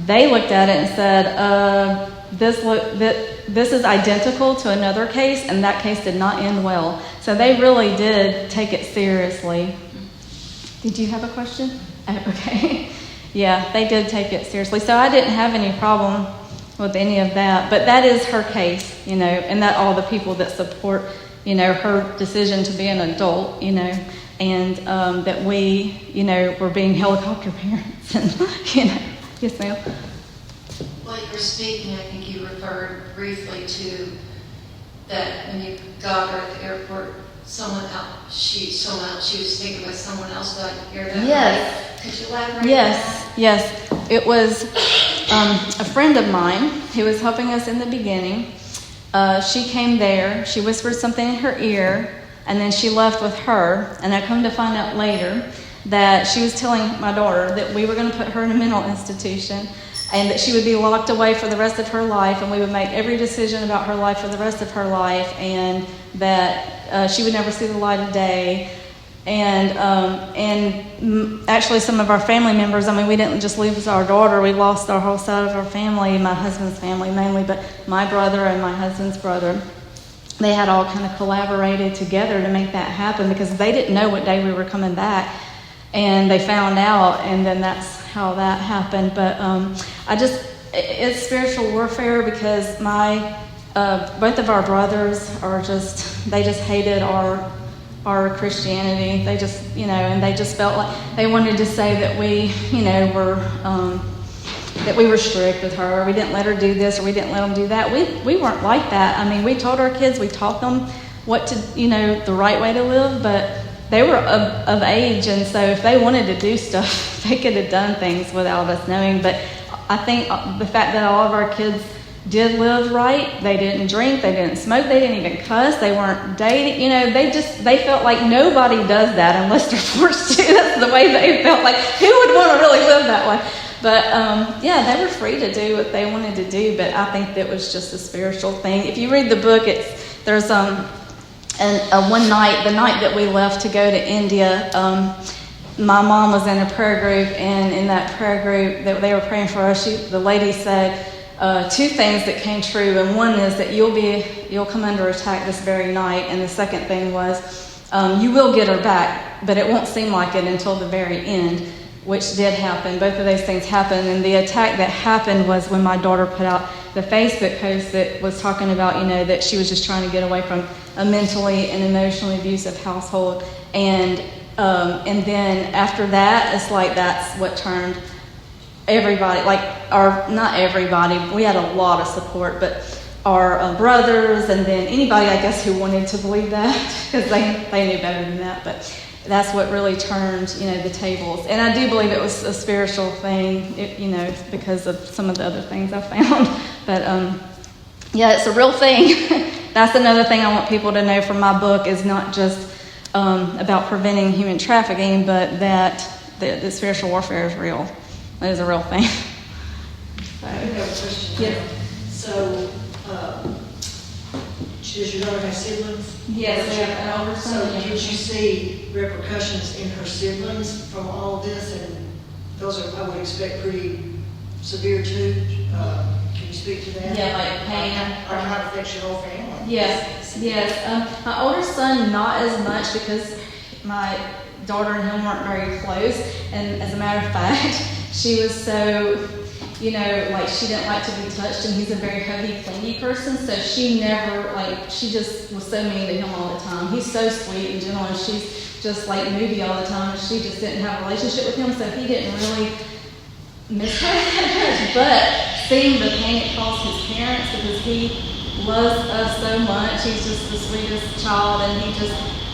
they looked at it and said, this is identical to another case, and that case did not end well. So they really did take it seriously. Did you have a question? Oh, okay. Yeah, they did take it seriously. So I didn't have any problem with any of that. But that is her case, and that all the people that support, her decision to be an adult, and that we, were being helicopter parents. And, Yes, ma'am. While you were speaking, I think you referred briefly to that when you got her at the airport, she was taken by someone else. Did I hear that? Yes. Right? Could you elaborate? Yes. It was a friend of mine who was helping us in the beginning. She came there. She whispered something in her ear, and then she left with her. And I come to find out later that she was telling my daughter that we were going to put her in a mental institution, and that she would be locked away for the rest of her life, and we would make every decision about her life for the rest of her life, and that she would never see the light of day. And actually some of our family members, we didn't just lose our daughter, we lost our whole side of our family, my husband's family mainly, but my brother and my husband's brother. They had all kind of collaborated together to make that happen, because they didn't know what day we were coming back. And they found out, and then that's how that happened. But it's spiritual warfare, because both of our brothers they just hated our Christianity. They just, and they just felt like they wanted to say that we, that we were strict with her, or we didn't let her do this, or we didn't let them do that. We weren't like that. We told our kids, we taught them what to, the right way to live, but they were of age, and so if they wanted to do stuff, they could have done things without us knowing. But I think the fact that all of our kids did live right, they didn't drink, they didn't smoke, they didn't even cuss, they weren't dating, they felt like nobody does that unless they're forced to. That's the way they felt. Like, who would want to really live that way? But they were free to do what they wanted to do, but I think that was just a spiritual thing. If you read the book, there's one night, the night that we left to go to India, my mom was in a prayer group, and in that prayer group that they were praying for us, the lady said two things that came true, and one is that you'll come under attack this very night, and the second thing was you will get her back, but it won't seem like it until the very end, which did happen. Both of those things happened, and the attack that happened was when my daughter put out the Facebook post that was talking about, that she was just trying to get away from a mentally and emotionally abusive household, and then after that, it's like that's what turned everybody, not everybody, we had a lot of support, but our brothers, and then anybody, I guess, who wanted to believe that, because they knew better than that, but that's what really turned, the tables. And I do believe it was a spiritual thing, because of some of the other things I found. But yeah, it's a real thing. That's another thing I want people to know from my book, is not just about preventing human trafficking, but that the spiritual warfare is real. It is a real thing. I have a question. Yes. So, does your daughter have siblings? Yes, we have an older son. So did you see repercussions in her siblings from all of this? And those are, I would expect, pretty severe too. Can you speak to that? Yeah, like pain. Or how it affects your whole family? Yes. My older son, not as much, because my daughter and him weren't very close. And as a matter of fact, she was so, she didn't like to be touched, and he's a very heavy, clingy person, so she never, she just was so mean to him all the time. He's so sweet and gentle, and she's just, moody all the time, and she just didn't have a relationship with him, so he didn't really miss her that much. But seeing the pain it caused his parents, because he loves us so much, he's just the sweetest child, and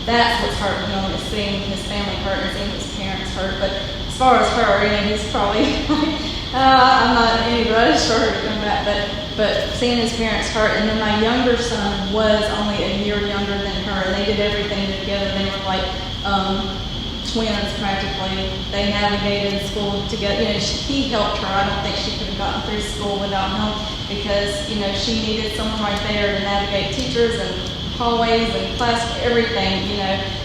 that's what's hurting him, is seeing his family hurt and seeing his parents hurt. But as far as her, he's probably I'm not in any rush for her to come back, but seeing his parents hurt. And then my younger son was only a year younger than her, and they did everything together. They were like twins practically. They navigated school together. He helped her. I don't think she could have gotten through school without him, because she needed someone right there to navigate teachers and hallways and class, everything.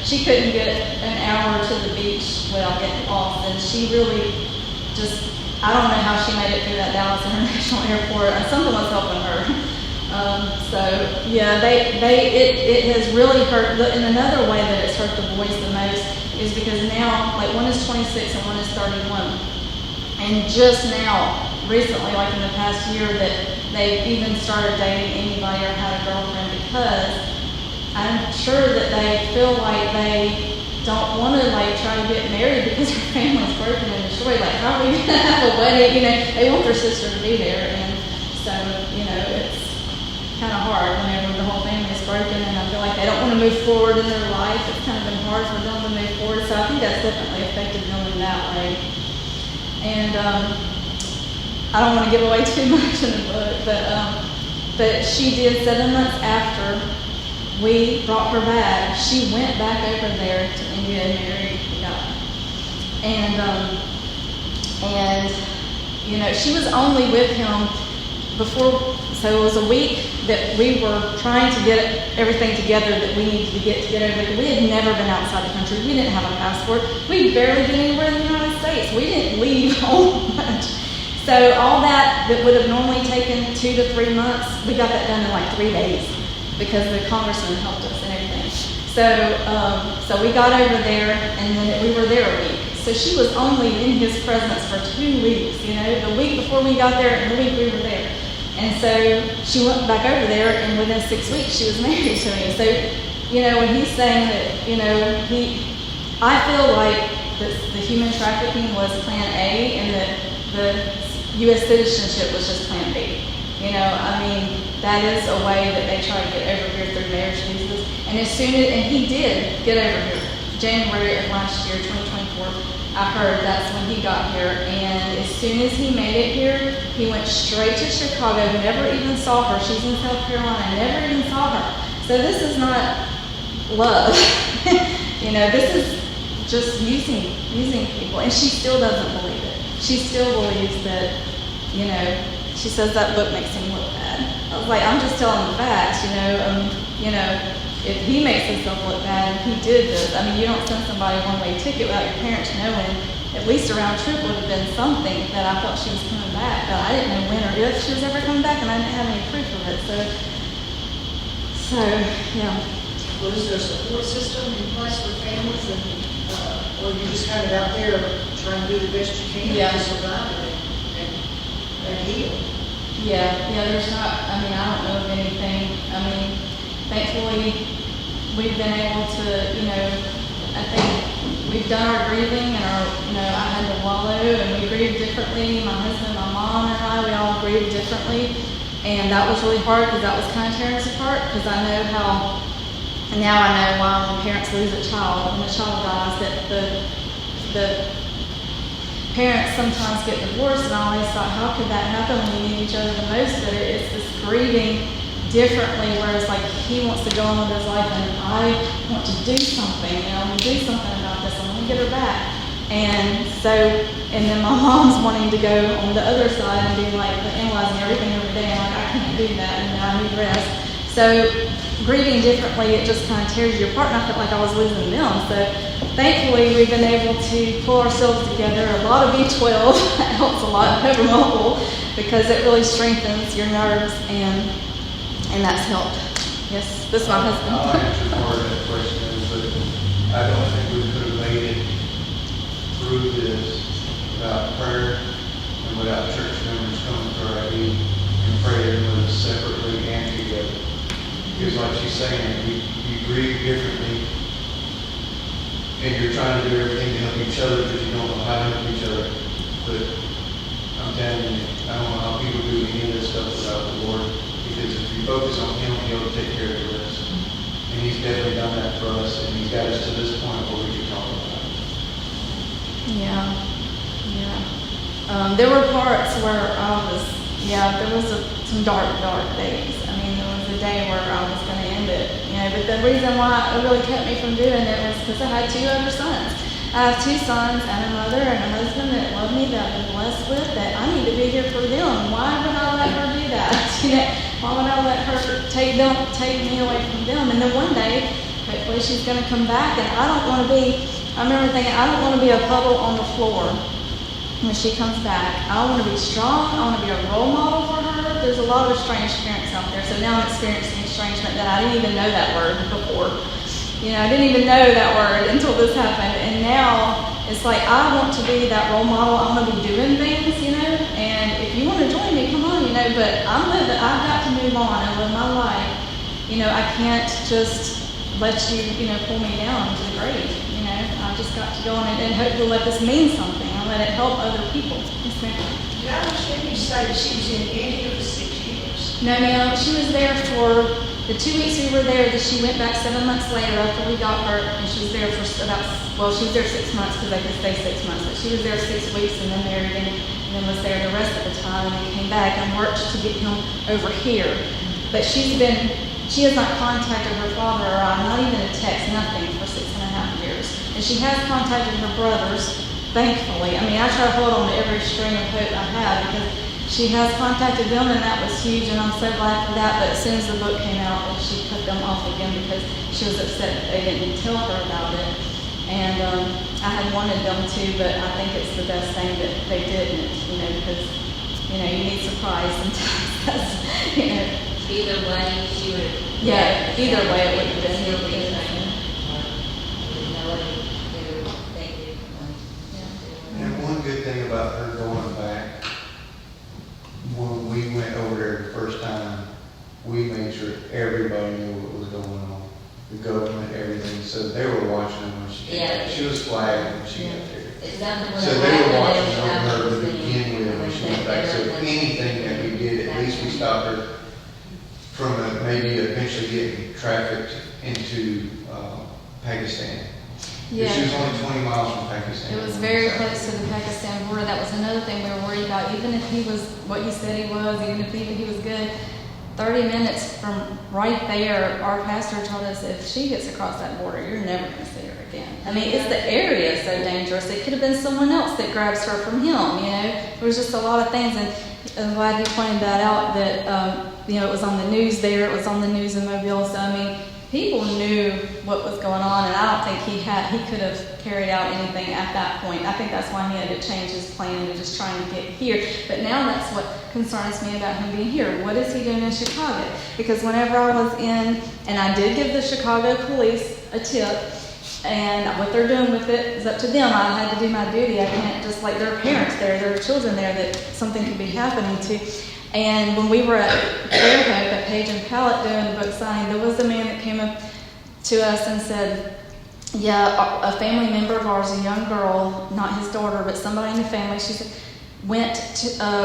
She couldn't get an hour to the beach without getting lost, and she really just, I don't know how she made it through that Dallas International Airport. Something was helping her. It has really hurt. In another way that it's hurt the boys the most is because now, one is 26 and one is 31. And just now, recently, in the past year, that they've even started dating anybody or had a girlfriend, because I'm sure that they feel like they don't want to try to get married because her family's broken and destroyed. How are we going to have a wedding? They want their sister to be there, and so it's kind of hard whenever the whole family is broken, and I feel like they don't want to move forward in their life. It's kind of been hard for them to move forward, so I think that's definitely affected them in that way. And I don't want to give away too much in the book, but she did 7 months after we brought her back. She went back over there to India and married the guy. And she was only with him before, so it was a week that we were trying to get everything together that we needed to get over there. We had never been outside the country. We didn't have a passport. We'd barely been anywhere in the United States. We didn't leave home much. So all that would have normally taken 2 to 3 months, we got that done in 3 days, because the congressman helped us and everything. So we got over there, and then we were there a week. So she was only in his presence for 2 weeks, the week before we got there and the week we were there. And so she went back over there, and within 6 weeks she was married to me. So, when he's saying that, I feel like the human trafficking was plan A, and that the U.S. citizenship was just plan B. That is a way that they try to get over here through marriage visas. And and he did get over here. January of last year, 2024, I heard that's when he got here. And as soon as he made it here, he went straight to Chicago, never even saw her. She's in South Carolina, never even saw her. So this is not love. This is just using people. And she still doesn't believe it. She still believes that, she says that book makes him look bad. I was like, I'm just telling the facts, if he makes himself look bad, he did this. You don't send somebody a one-way ticket without your parents knowing. At least a round trip would have been something that I thought she was coming back, but I didn't know when or if she was ever coming back, and I didn't have any proof of it. So yeah. Well, is there a support system in place for families, or you just kind of out there trying to do the best you can to survive it and heal? Yeah, there's not, I don't know of anything. Thankfully, we've been able to, I think we've done our grieving, and I had to wallow, and we grieved differently. My husband, my mom, and I, we all grieved differently. And that was really hard, because that was kind of tearing us apart, because I know how And now I know why when parents lose a child, when a child dies, that the parents sometimes get divorced, and I always thought, how could that happen when you need each other the most? But it's this grieving differently, whereas like he wants to go on with his life and I want to do something, I want to do something about this, I want to get her back. And so, and then my mom's wanting to go on the other side and be like analyzing everything every day, and like, I can't do that, and I need rest. So grieving differently, it just kind of tears you apart, and I felt like I was losing them. So thankfully, we've been able to pull ourselves together. A lot of B12 helps a lot, Hypermobile, because it really strengthens your nerves, and that's helped. Yes, this is my husband. I'll answer part of that question, but I don't think we could have made it through this without prayer and without church members coming to our aid and praying with us separately and together. Because like she's saying, you grieve differently, and you're trying to do everything to help each other, but you don't know how to help each other. But I'm telling you, I don't know how people do any of this stuff without the Lord. Because if you focus on Him, He'll take care of the rest. And He's definitely done that for us, and He's got us to this point where we can talk about it. Yeah. There were parts where there was some dark days. I mean, there was a day where I was going to end it, but the reason why it really kept me from doing it was because I had 2 other sons. I have 2 sons and a mother and a husband that love me, that I've been blessed with, that I need to be here for them. Why would I let her do that? Why would I let her take me away from them? And then one day, hopefully she's going to come back, and I remember thinking, I don't want to be a puddle on the floor when she comes back. I want to be strong. I want to be a role model for her. There's a lot of estranged parents out there, so now I'm experiencing estrangement that I didn't even know that word before. I didn't even know that word until this happened, and now it's like I want to be that role model. I want to be doing things, and if you want to join me, come on, but I've got to move on and live my life. I can't just let you, pull me down to the grave. I've just got to go on and hopefully let this mean something. I'll let it help other people. Yes, ma'am. Did I understand you say that she was in India for 6 years? No, ma'am. She was there for the 2 weeks we were there. That she went back 7 months later after we got her, and she was there for she was there 6 months because they could stay 6 months. But she was there 6 weeks and then married and then was there the rest of the time, and then came back and worked to get him over here. But she has not contacted her father or I, not even a text, nothing for 6.5 years. And she has contacted her brothers, thankfully. I try to hold on to every string of hope I have because she has contacted them, and that was huge, and I'm so glad for that. But as soon as the book came out, she cut them off again because she was upset that they didn't tell her about it. And I had wanted them to, but I think it's the best thing that they didn't, because, you need surprise sometimes. Either way, she would have. Yeah, either way it would have been. Still be the same. And one good thing about her going back, when we went over there the first time, we made sure everybody knew what was going on. The government, everything. So they were watching her when she came back. She was flagged when she got there. So they were watching over her to begin with when she went back. So anything that we did, at least we stopped her from maybe eventually getting trafficked into Pakistan. Yeah. She was only 20 miles from Pakistan. It was very close to the Pakistan border. That was another thing we were worried about. Even if he was what he said he was, even if he was good, 30 minutes from right there, our pastor told us if she gets across that border, you're never going to see her again. It's the area is so dangerous. It could have been someone else that grabs her from him, There was just a lot of things, and I'm glad you pointed that out, that, it was on the news there, it was on the news in Mobile, so, people knew what was going on, and I don't think he could have carried out anything at that point. I think that's why he had to change his plan to just trying to get here. But now that's what concerns me about him being here. What is he doing in Chicago? Because whenever I was in, and I did give the Chicago police a tip, and what they're doing with it is up to them. I had to do my duty. I can't just like their parents there, their children there that something could be happening to. And when we were at Fairhope at Page and Pallet doing the book signing, there was a man that came up to us and said, a family member of ours, a young girl, not his daughter, but somebody in the family, she said, went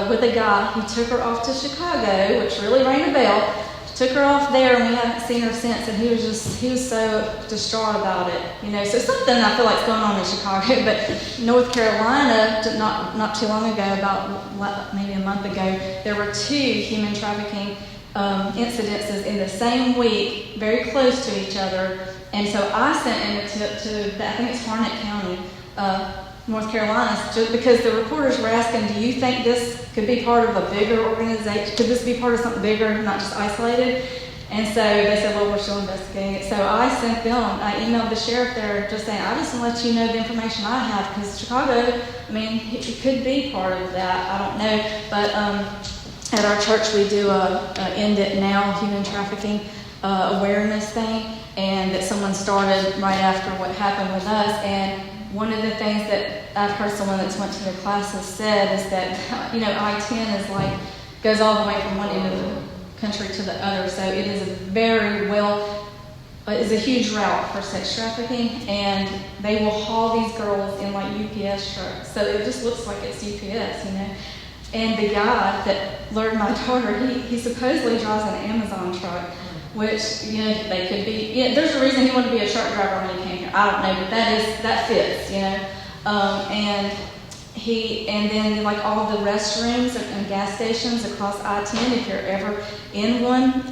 with a guy. He took her off to Chicago, which really rang a bell, took her off there, and we haven't seen her since. And he was so distraught about it, you know. So something I feel like is going on in Chicago, but North Carolina, not too long ago, about maybe a month ago, there were 2 human trafficking incidences in the same week, very close to each other. And so I sent in a tip to, I think it's Harnett County, North Carolina, just because the reporters were asking, do you think this could be part of a bigger organization? Could this be part of something bigger, not just isolated? And so they said, well, we're still investigating it. So I emailed the sheriff there just saying, I just want to let you know the information I have, because Chicago, I mean, it could be part of that. I don't know. But at our church, we do a End It Now human trafficking awareness thing, and that someone started right after what happened with us. And one of the things that I've heard someone that's went to the classes said is that, you know, I-10 is like, goes all the way from one end of the country to the other. So it is is a huge route for sex trafficking, and they will haul these girls in like UPS trucks. So it just looks like it's UPS, you know. And the guy that lured my daughter, he supposedly drives an Amazon truck, which, you know, they could be, yeah, there's a reason he wanted to be a truck driver when he came here. I don't know, but that fits, you know. And then like all the restrooms and gas stations across I-10, if you're ever in one,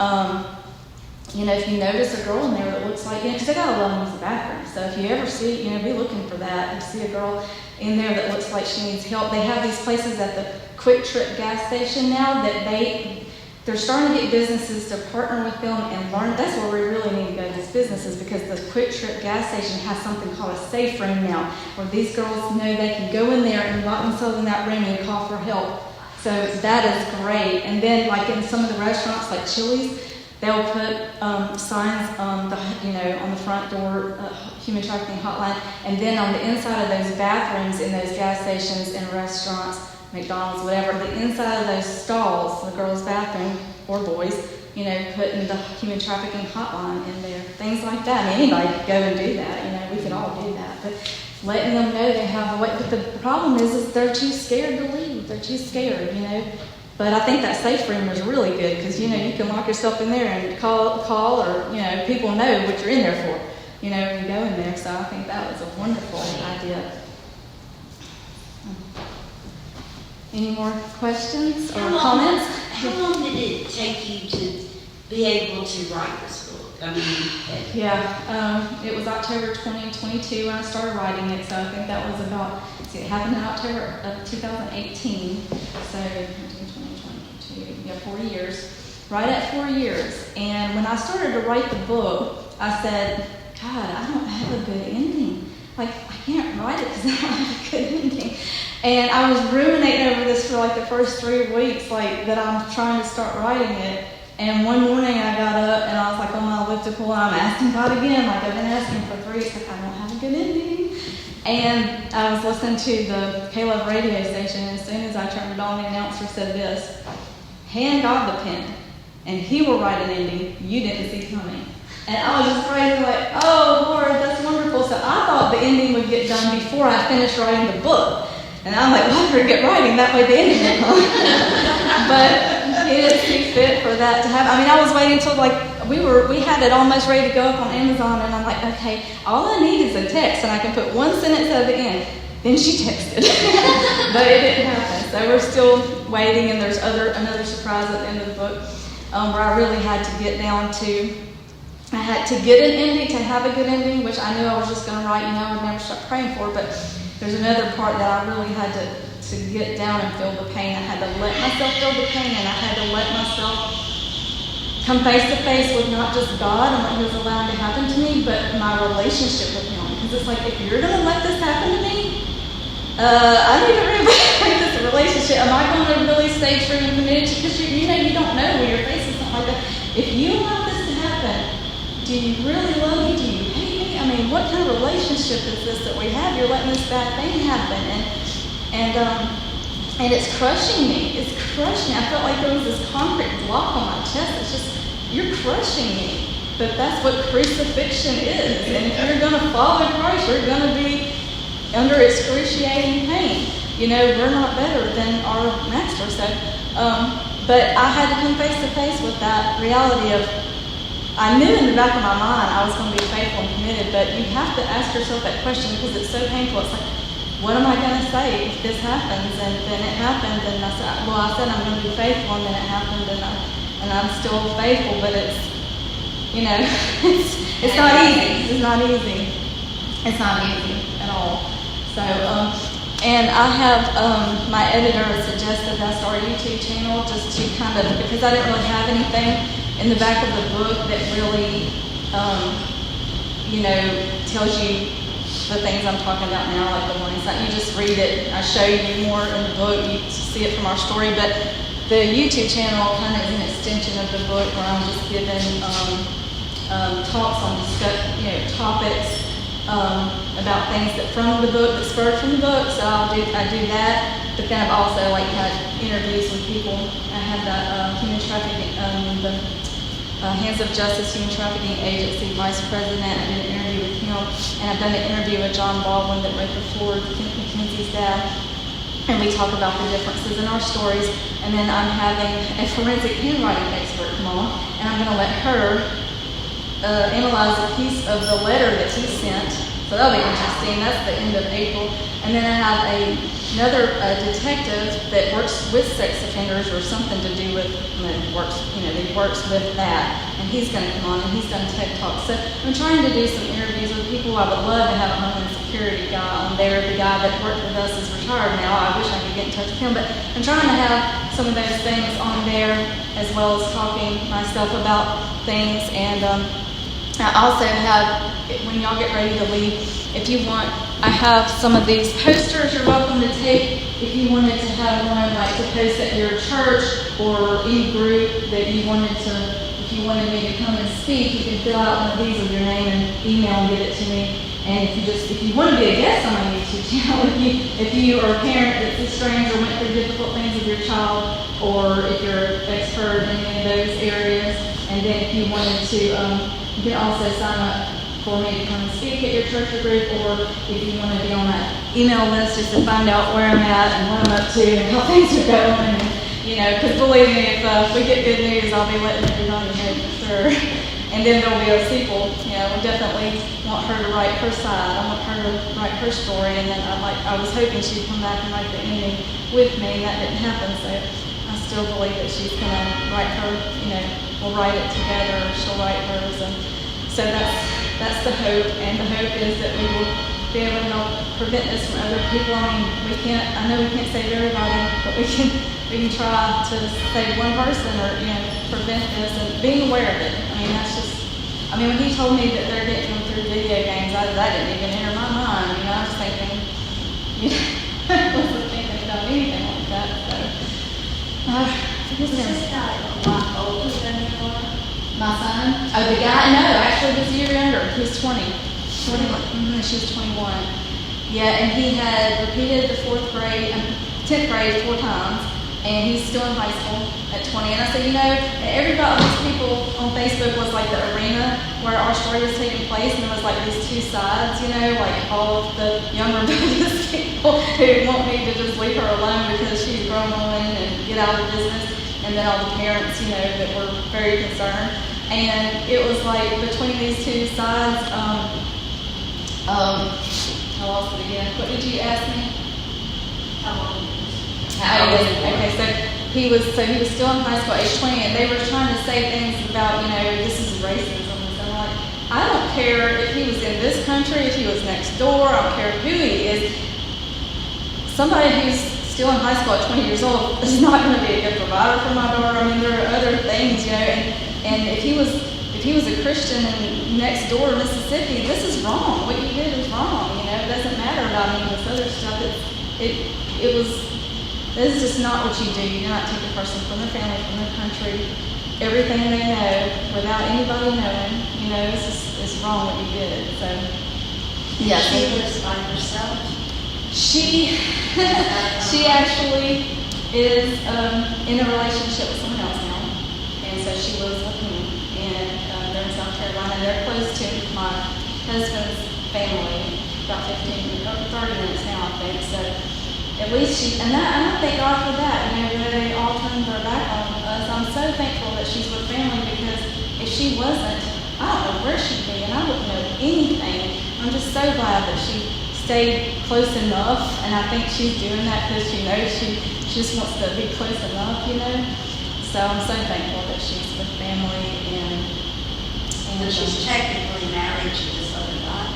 you know, if you notice a girl in there that looks like, you know, because they got to let them use the bathroom. So if you ever see, you know, be looking for that. If you see a girl in there that looks like she needs help, they have these places at the Quick Trip gas station now that they're starting to get businesses to partner with them and learn. That's where we really need to go to these businesses, because the Quick Trip gas station has something called a safe room now, where these girls know they can go in there and lock themselves in that room and call for help. So that is great. And then like in some of the restaurants like Chili's, they'll put signs on the front door, human trafficking hotline, and then on the inside of those bathrooms in those gas stations and restaurants, McDonald's, whatever, the inside of those stalls, the girls' bathroom or boys, you know, putting the human trafficking hotline in there, things like that. I mean, anybody could go and do that, you know, we could all do that, but letting them know they have a way. But the problem is they're too scared to leave. They're too scared, you know. But I think that safe room is really good, because, you know, you can lock yourself in there and call, or, you know, people know what you're in there for, you know, and go in there. So I think that was a wonderful idea. Any more questions or comments? How long did it take you to be able to write this book? I mean, it was October 2022 when I started writing it, so I think that was about, it happened in October of 2018, so 2022, 4 years, right at 4 years. And when I started to write the book, I said, God, I don't have a good ending. Like, I can't write it because I don't have a good ending. And I was ruminating over this for like the first 3 weeks, like that I'm trying to start writing it. And one morning I got up and I was like on my elliptical, and I'm asking God again, like I've been asking for 3 weeks, like I don't have a good ending. And I was listening to the Caleb radio station, and as soon as I turned it on, the announcer said this: hand God the pen, and He will write an ending you didn't see coming. And I was just praying like, oh Lord, that's wonderful. So I thought the ending would get done before I finished writing the book. And I'm like, well, I better get writing, that way the ending will come. But He didn't see fit for that to happen. I mean, I was waiting until like, we had it almost ready to go up on Amazon, and I'm like, okay, all I need is a text, and I can put one sentence at the end. Then she texted. But it didn't happen. So we're still waiting, and there's another surprise at the end of the book, where I really had to get down to, I had to get an ending, to have a good ending, which I knew I was just going to write, you know, I would never stop praying for, but there's another part that I really had to get down and feel the pain. I had to let myself feel the pain, and I had to let myself come face to face with not just God and what He was allowing to happen to me, but my relationship with Him. Because it's like, if you're going to let this happen to me, I need to reevaluate this relationship. Am I going to really stay true and committed to? Because you know, you don't know when you're facing something like that. If you allow this to happen, do you really love me? Do you hate me? I mean, what kind of relationship is this that we have? You're letting this bad thing happen, and it's crushing me. It's crushing. I felt like there was this concrete block on my chest. It's just, you're crushing me. But that's what crucifixion is. And if you're going to follow Christ, you're going to be under excruciating pain. You know, we're not better than our master. So but I had to come face to face with that reality of, I knew in the back of my mind I was going to be faithful and committed, but you have to ask yourself that question because it's so painful. It's like, what am I going to say if this happens? And then it happened, and I said, well, I said I'm going to be faithful, and then it happened, and I'm still faithful, but it's, you know, it's not easy. It's not easy. It's not easy at all. So, and I have, my editor suggested that I start a YouTube channel just to kind of, because I didn't really have anything in the back of the book that really, you know, tells you the things I'm talking about now, like the warning sign. You just read it. I show you more in the book. You see it from our story, but the YouTube channel kind of is an extension of the book where I'm just giving talks on topics about things that from the book, that spurred from the book. So I do that, but then I've also like had interviews with people. I had the human trafficking, the Hands of Justice Human Trafficking Agency Vice President. I did an interview with him, and I've done an interview with John Baldwin that wrote the Ford McKenzie's dad. And we talk about the differences in our stories. And then I'm having a forensic handwriting expert come on, and I'm going to let her analyze a piece of the letter that he sent. So that'll be interesting. That's the end of April. And then I have another detective that works with sex offenders or something to do with, he works with that. And he's going to come on and he's done TED Talks. So I'm trying to do some interviews with people. I would love to have a Homeland Security guy on there. The guy that worked with us is retired now. I wish I could get in touch with him. But I'm trying to have some of those things on there as well as talking myself about things. And I also have, when y'all get ready to leave, if you want, I have some of these posters you're welcome to take. If you wanted to have one like to post at your church or any group that you wanted to, if you wanted me to come and speak, you can fill out one of these with your name and email and give it to me. And if you want to be a guest on my YouTube channel, if you are a parent that's estranged or went through difficult things with your child, or if you're an expert in any of those areas, and then if you wanted to, you can also sign up for me to come and speak at your church or group, or if you want to be on that email list just to find out where I'm at and what I'm up to and how things are going. And, because believe me, if we get good news, I'll be letting everybody know for sure. And then there'll be a sequel. We definitely want her to write her side. I want her to write her story, and then I was hoping she'd come back and write the ending with me, and that didn't happen. So I still believe that she's going to write her. We'll write it together. She'll write hers, and so that's the hope. And the hope is that we will be able to help prevent this from other people. I know we can't save everybody, but we can try to save one person or prevent this, and being aware of it. When he told me that they're getting them through video games, that didn't even enter my mind. I was thinking, I wasn't thinking about anything like that. So, Is this guy a lot older than you are? my son? Oh, the guy? No, actually, he's a year younger. He's 20. 21. She's 21. Yeah, and he had repeated the 10th grade 4 times. And he's still in high school at 20. And I said, everybody, all these people on Facebook was like the arena where our story was taking place. And there was like these two sides, like all of the young rebellious people who want me to just leave her alone because she's a grown woman and get out of the business. And then all the parents, that were very concerned. And it was like between these two sides, I lost it again. What did you ask me? How long? Okay, so he was still in high school, age 20, and they were trying to say things about, this is racism. And I'm like, I don't care if he was in this country, if he was next door, I don't care who he is. Somebody who's still in high school at 20 years old is not going to be a good provider for my daughter. There are other things, and if he was a Christian in next door Mississippi, this is wrong. What you did is wrong. It doesn't matter about any of this other stuff. This is just not what you do. You do not take a person from their family, from their country, everything they know, without anybody knowing. It's wrong what you did. So, yeah. She lives by herself. She actually is in a relationship with someone else now, and so she lives with me, and they're in South Carolina. They're close to my husband's family, about 30 minutes now, I think. So. At least and I thank God for that. They all turned their back on us. I'm so thankful that she's with family, because if she wasn't, I don't know where she'd be, and I wouldn't know anything. I'm just so glad that she stayed close enough, and I think she's doing that because she knows she just wants to be close enough, you know. So I'm so thankful that she's with family, and But she's technically married to this other guy.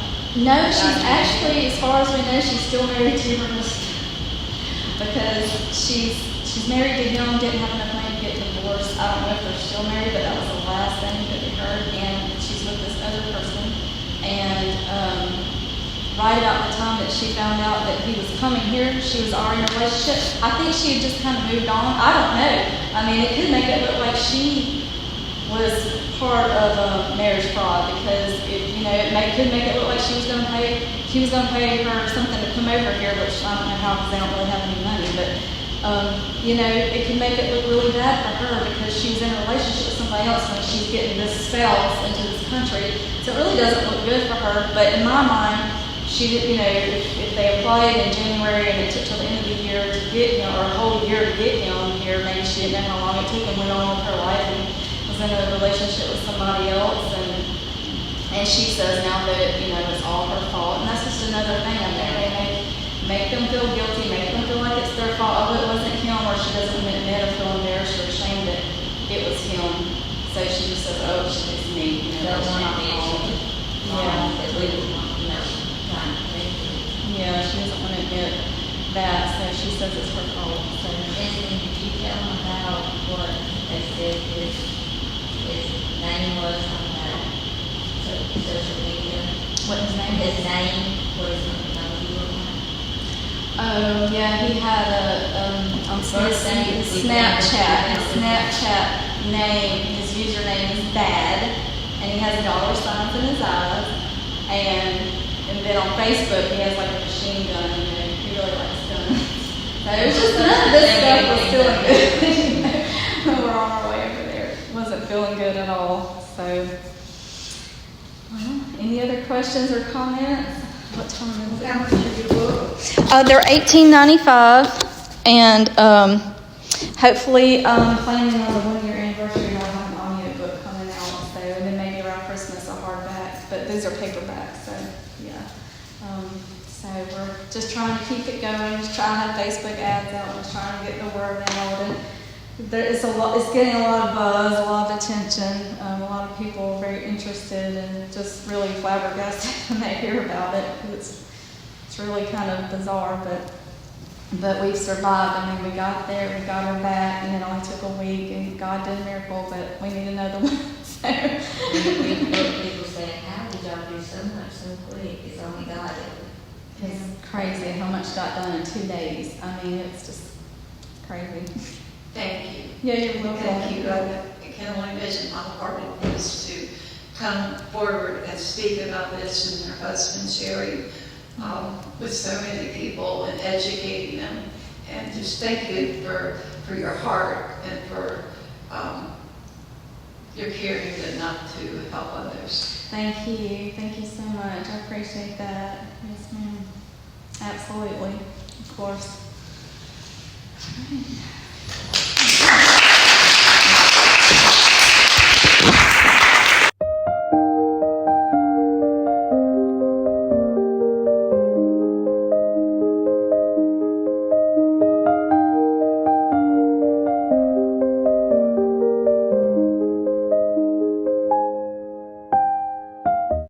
no, she's actually, as far as we know, she's still married to her husband, because she's married to him, didn't have enough money to get divorced. I don't know if they're still married, but that was the last thing that we heard. And she's with this other person. And right about the time that she found out that he was coming here, she was already in a relationship. I think she had just kind of moved on. I don't know. I mean, it could make it look like she was part of a marriage fraud, because it could make it look like he was going to pay her something to come over here, which I don't know how, because they don't really have any money. But it can make it look really bad for her, because she's in a relationship with somebody else when she's getting this spouse into this country. So it really doesn't look good for her. But in my mind, she did, if they applied in January and it took till the end of the year to get him, or a whole year to get him here, maybe she didn't know how long it took, and went on with her life and was in a relationship with somebody else. And she says now that it's all her fault, and that's just another thing. I think they make them feel guilty, make them feel like it's their fault. Oh, it wasn't him, or she doesn't admit or feel embarrassed or ashamed that it was him. So she just says, "Oh, it's me." Don't It's want my to fault. mention, that we don't want, trying to make it. Yeah, she doesn't want to admit that, so she says it's her fault. So And did you tell them about what they said his name was on that social media? what his name is? His name was on you were on? Oh, yeah, he had on First name his is Snapchat name, his username is Bad, and he has dollar signs in his eyes, and then on Facebook he has like a machine gun, he really likes guns. So it was just, none of this stuff was feeling good. We're on our way over there. It wasn't feeling good at all, so. Well, any other questions or comments? What time is it? How much are your books? They're $18.95, and hopefully planning on the 1-year anniversary, I'll have an audiobook coming out. So, and then maybe around Christmas a hardback, but these are paperbacks. So yeah. So we're just trying to keep it going. Just trying to have Facebook ads out, and trying to get the word out. And it's getting a lot of buzz, a lot of attention. A lot of people are very interested, and just really flabbergasted when they hear about it, because it's really kind of bizarre, but we've survived. I mean, we got there, we got her back, and it only took a week, and God did a miracle, but we need another one. So. People saying, how did y'all do so much so quick? It's only God that It's crazy how much got done in 2 days. I mean, it's just crazy. Thank you. Yeah, you're welcome. Thank you. I can only imagine how hard it is to come forward and speak about this, and your husband sharing with so many people and educating them. And just thank you for your heart and for your caring enough to help others. Thank you. Thank you so much. I appreciate that. Yes, ma'am. Absolutely. Of course. All right.